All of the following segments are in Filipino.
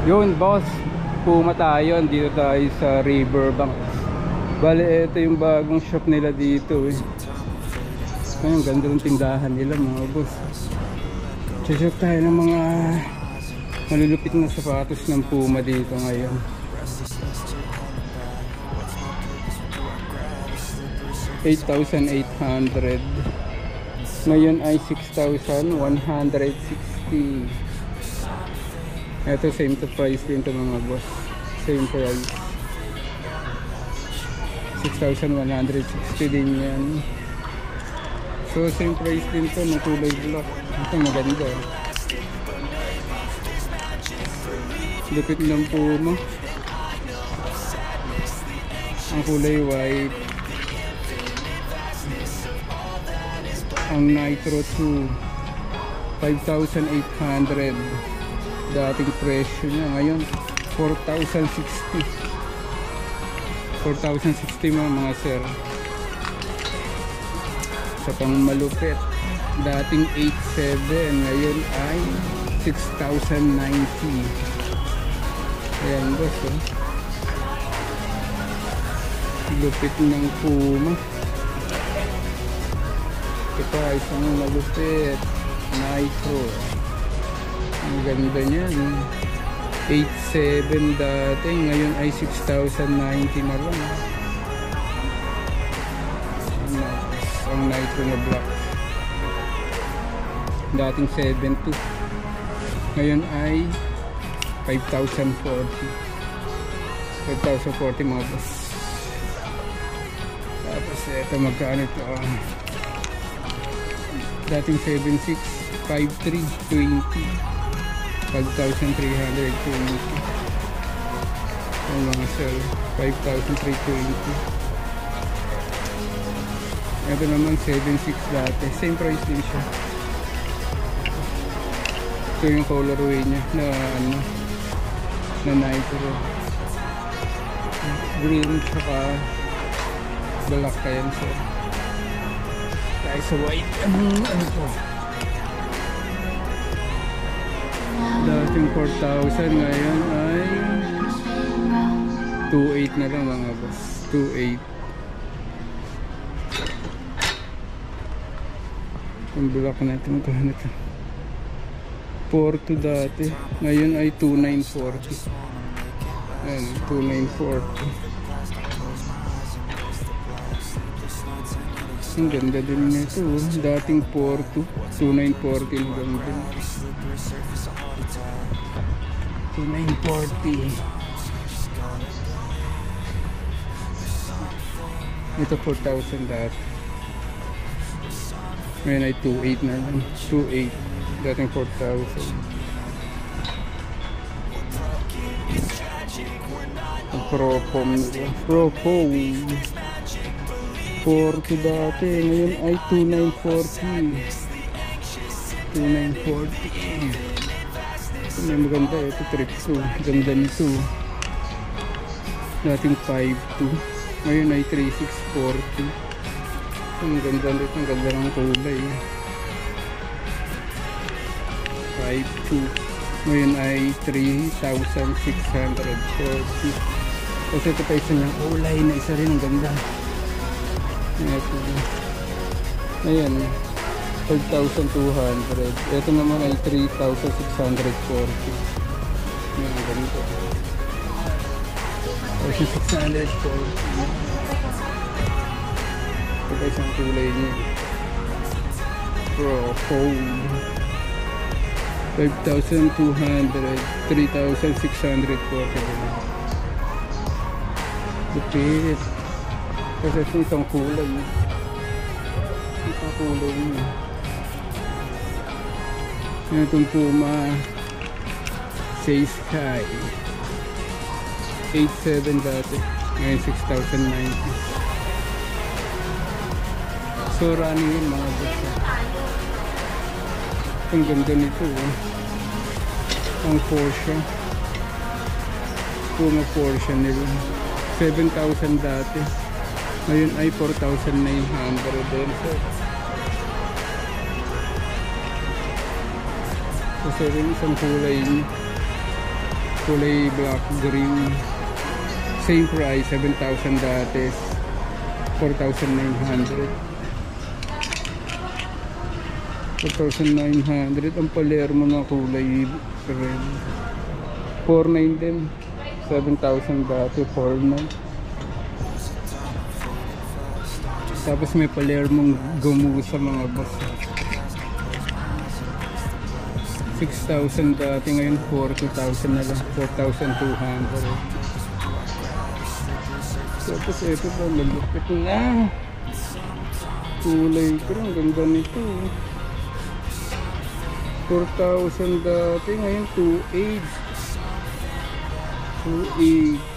Yun boss, Puma tayo. Dito tayo sa Riverbank. Bale, ito yung bagong shop nila dito eh. Ayun, ganda ng tindahan nila mga boss. Check tayo ng mga malulupit na sapatos ng Puma dito ngayon. $8,800. Ngayon ay 6,160. Ito same to price din to mga boss. Same price. 6,160 din yan. So same price din to ng kulay black. Ito maganda. Lupit ng Puma. Ang kulay white. Ang Nitro 2 5,800. Dating presyo niya ngayon 4,060. 4,060 mga sir. Sa pang malupit dating 8,700 ngayon ay 6,090. Ayan boss oh. Lupit ng Puma. Ito pa isang malupit Nitro. Ang ganda niyan. 8,700 dati, ngayon ay 6,090 na lang. Ang Nitro na black. Dating 7,200. Ngayon ay 5,040. 5,040 mga boss. Tapos ito magkano ito? Dating 7,600, 5,320. 5,320. Ang mga sell 5,320. Ito naman 7,600 dati, same price din siya. Ito yung colorway nya na ano, na Nitro green tsaka black. Ayan sir. Tayo sa white. Ano to? Dating 4,000 ngayon ay 2,800 na lang mga boss. 2,800. Yung black natin ito. 4,200 dati. Ngayon ay 2,940. Ayan, 2,940. Ang ganda din nito. Dating 4,200. 2,940 na ganda. 2,940. Ito 4,000 dati. Ngayon ay 2,800 na lang. 2,800. Dating 4,000. Ang Pro-Foam nila. Pro-Foam. 4,200 dati. Ngayon ay 2,940. 2,940. May maganda ito, trip 2. Ganda nito. Dating 5,200. Ngayon ay 3,640. Ang ganda nito, ang ganda ng kulay. 5,200. Ngayon ay 3,640. Kasi ito pa isa niyang kulay na isa rin, ang ganda. Ito. Ayan. 5,200. Ito naman ay 3,640. Yan, ganito. 3,640. Ito pa isang kulay niya. Pro-Foam. 5,200. 3,640. Lupit. Kasi isang kulay. Isang kulay niya. Itong Puma Say Sky 8,700 dati, ngayon 6,090. So running yun mga boss. Ang ganda nito ang Porsche Puma Porsche nila 7,000 dati, ngayon ay 4,900 din. Kasi rin isang kulay niya. kulay black green, same price, 7,000 dati, 4,900. 4,900 ang Palermo na kulay red, 4,900 din, 7,000 dati, 4,900. Tapos may Palermong Gamusa mga boss, 6,000 dati, ngayon 4,200 na lang, 4,200. Tapos ito pa, malupit na kulay ko, ang ganda nito, 4,000 dati, ngayon 2,800. 2,800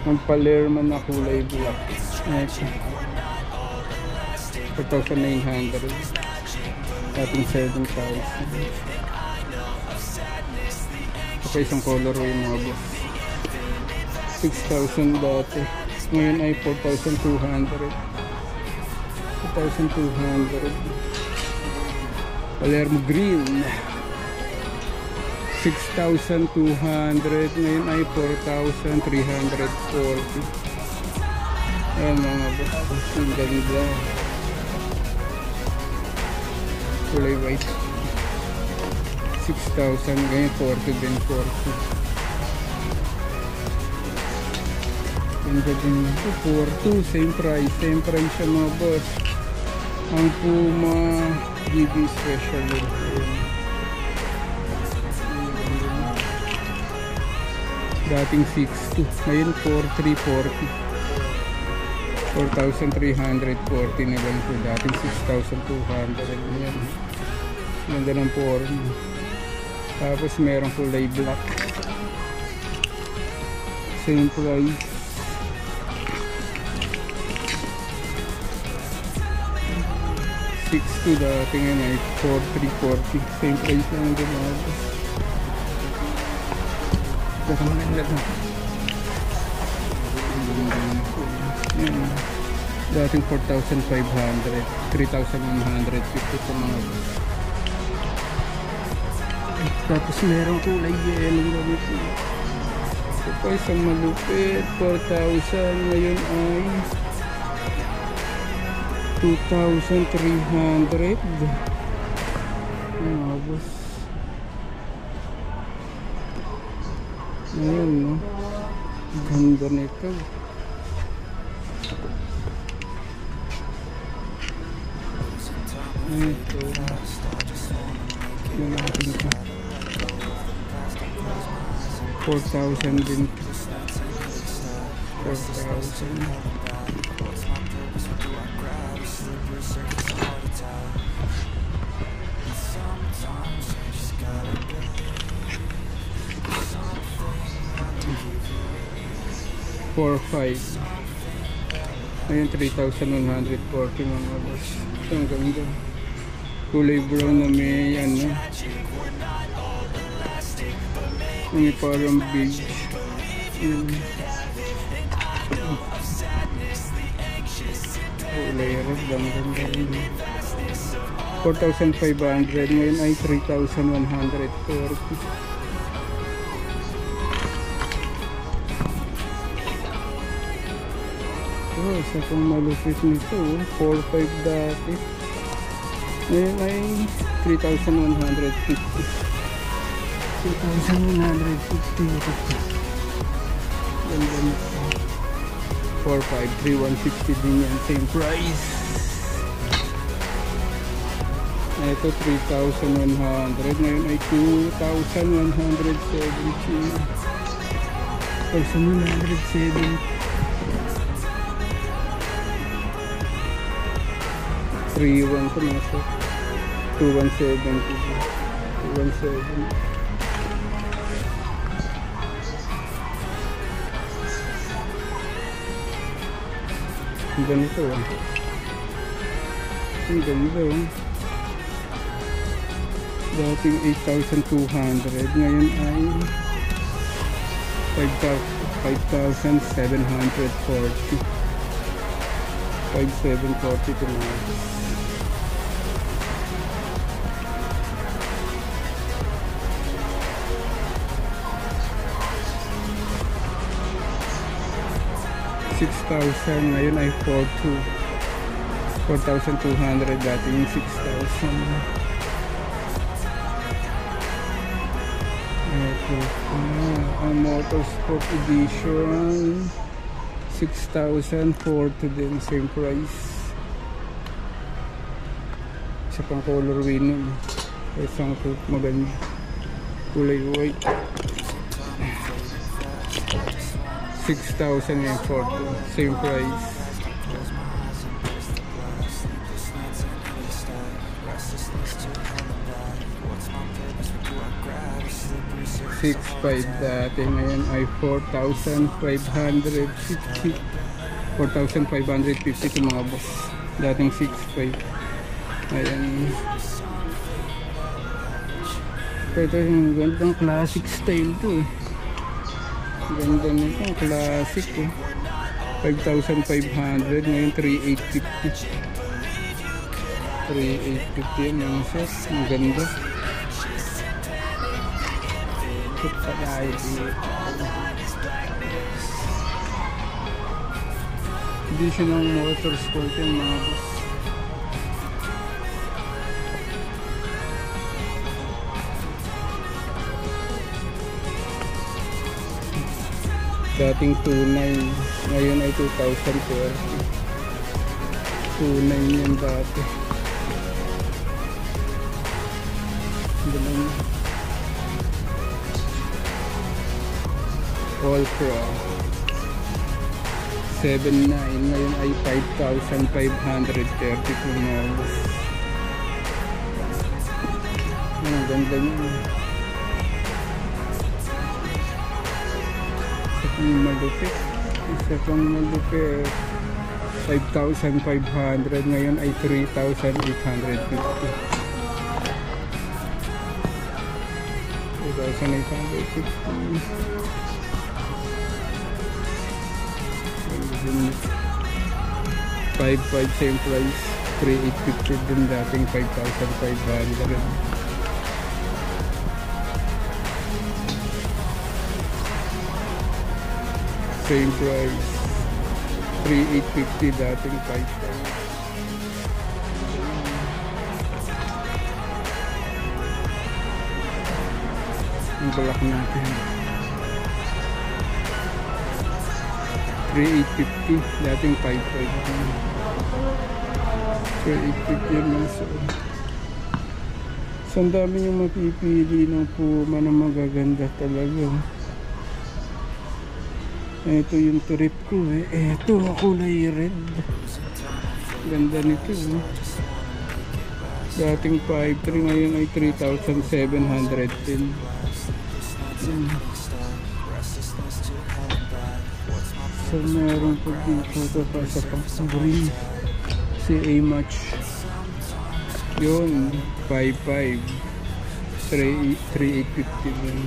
ang Palermo na kulay black. Ito 4,900, ating 7,000. Ito isang color yung mga boss, 6,000 dati, ngayon ay 4,200. 4,200 Palermo green, 6,200, ngayon ay 4,340. Ayan mga boss, ang ganda, kulay white, 6,000, ngayon 40 din, 40. Ganda din ito, 4,200, same price siya mga boss. Ang Puma GB special din. Dating 6,200, ngayon 4,340. 4,340 na lang po, dating 6,200. Ayan, ganda ng form. Tapos merong kulay black, same price, 6,200 dati, ngayon ay 4,340, same price lang din mga boss. Dating 4,500, 3,150 po mga boss. Tapos merong kulay yellow na dito. Ito pa isang malupit, 4,000, ngayon ay 2,300 mga boss. Ayun, no? Ganda nito. Ito. Yung natin ito. 4,000 din. 4,000. 4,500. Ayun, 3,140 mga boss. Ito ang ganda. Kulay brown na may ano, may parang beige. Kulay red, ang ganda rin. 4,500, ngayon ay 3,140. Oh, isa pang malupit nito, 4,500 dati, ngayon ay 3,150. 3,150. Ganda nito, 4,500, 3,160 din yan, same price. Ito 3,100, ngayon ay 2,170. 2,170. 3,1 ko na ito. 2,170. 2,170. Ang ganito. Ang ganda. Dating 8,200, ngayon ay 5,740. 5,740 to now. 6,000, ngayon ay 4,200, dati yung 6,000. Ito ang Motorsport Edition, 6,000, 4 din, same price. Isa pang color winning, isang maganda, kulay white. 6,000 and 4, same price. $6,500 dati, ngayon ay 4,550. 4,550 ito mga boss, dating 6,500. Ayan. Ito yung gandang classic style to eh. Ganda nito, classic eh. 5,500, ngayon 3,850. 3,850 yan yung set, ang ganda. Ito pa tayo dito. Additional Motorsport yung mga boss. Dating 2,900, ngayon ay 2,030. 2,900 yan dati. All Pro 7,900, ngayon ay 5,530 kilos. Ang ganda niya. Malupit, isa pang malupit, 5,500, ngayon ay 3,850. 3,850. 5,500 same price, 3,850 din, dating 5,500. Same price, 3,850, dating 5,000. Ang balak natin, 3,850, dating 5,000. 3,850 yun lang sa. So, ang dami yung mapipili ng Puma na magaganda talaga. Ito yung trip ko eh. Ito, kulay red. Ganda nito eh. Dating 5,300, ngayon ay 3,710. So meron po dito ito pa sa pang-green, si A-Match. Yun, 5,500, 3,850 din.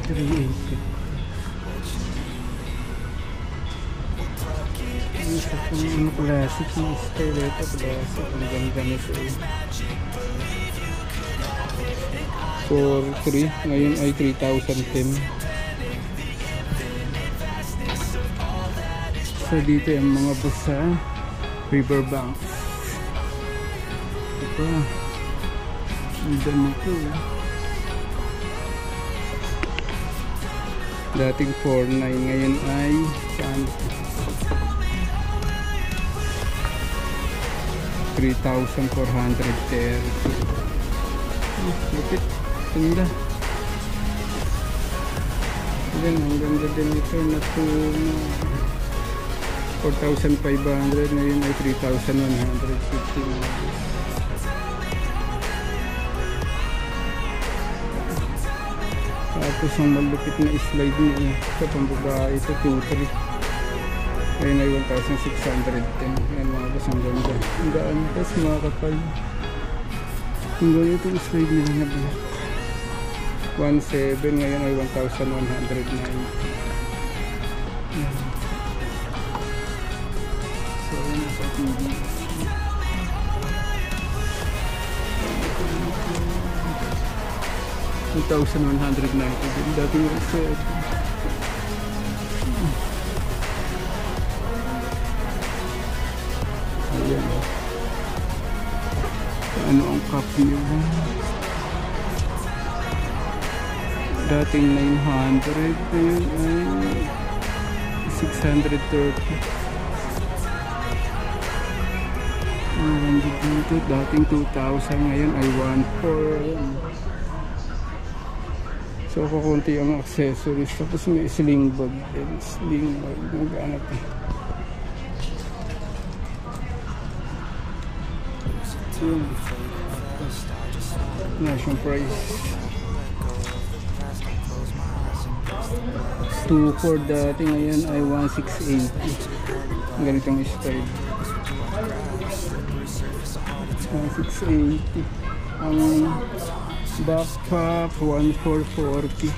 3,850. Isa pang classic na style ito, classic. Ang ganda nito eh. 4,300, ngayon ay 3,010. So dito yung mga bus sa Riverbank. Ito, ang dami ito eh. Dating 4,900, ngayon ay 3,430. Lupit, ganda. Yan, ang ganda din ito na 4,500, ngayon ay 3,150. Tapos ang malupit na slide niya sa pambabae ito, 2,300, ngayon ay 1,610. Yan mga bus, ang ganda. Ang daan, tapos mga kapal. Ang ganda itong slide nila na black, 1,700, ngayon ay 1,190. So yun sa TV. 1,190 din. Dating reset. Ayan. Ano ang cup niyo? Dating 900. Ngayon ay 630. Dito, dating 2,000. Ngayon ay 1,400. So kukunti ang accessories. Tapos may sling bag din. Sling bag. Magkano ito? National price 2,400 dati, ngayon ay 1,680. Ang ganitong style 1,680. Ang backpack 1,440.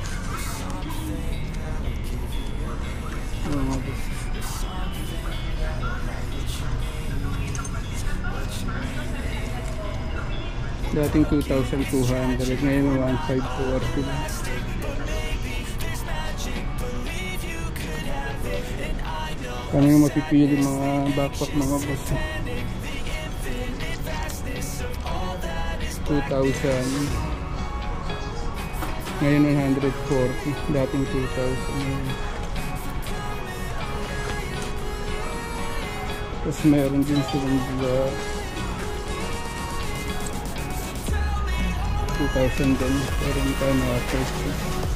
Dating 2,200, ngayon 1,540. Kano yung mapipili mga backpack mga boss? 2,000. Ngayon 140. Dating 2,000. Tapos meron din silang 2,000 din. Pero hindi tayo naka-price.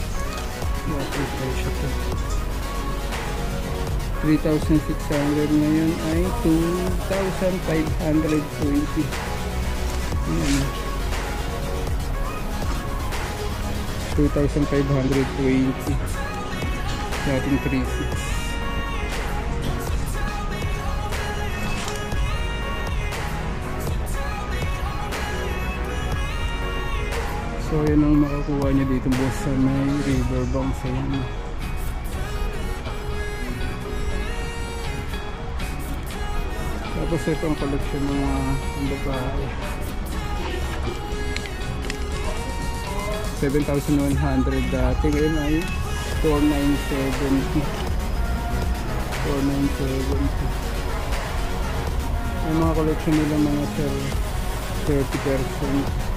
3,600 ngayon ay 2,520. Ayan. 2,520. Dating 3,600. So yan ang makakuha nyo dito boss sa may riverbank sa yan. Tapos ito ang collection ng mga babae. 7,100 dati, ngayon ay 4,970. 4,970. Ang mga collection nila mga 30%.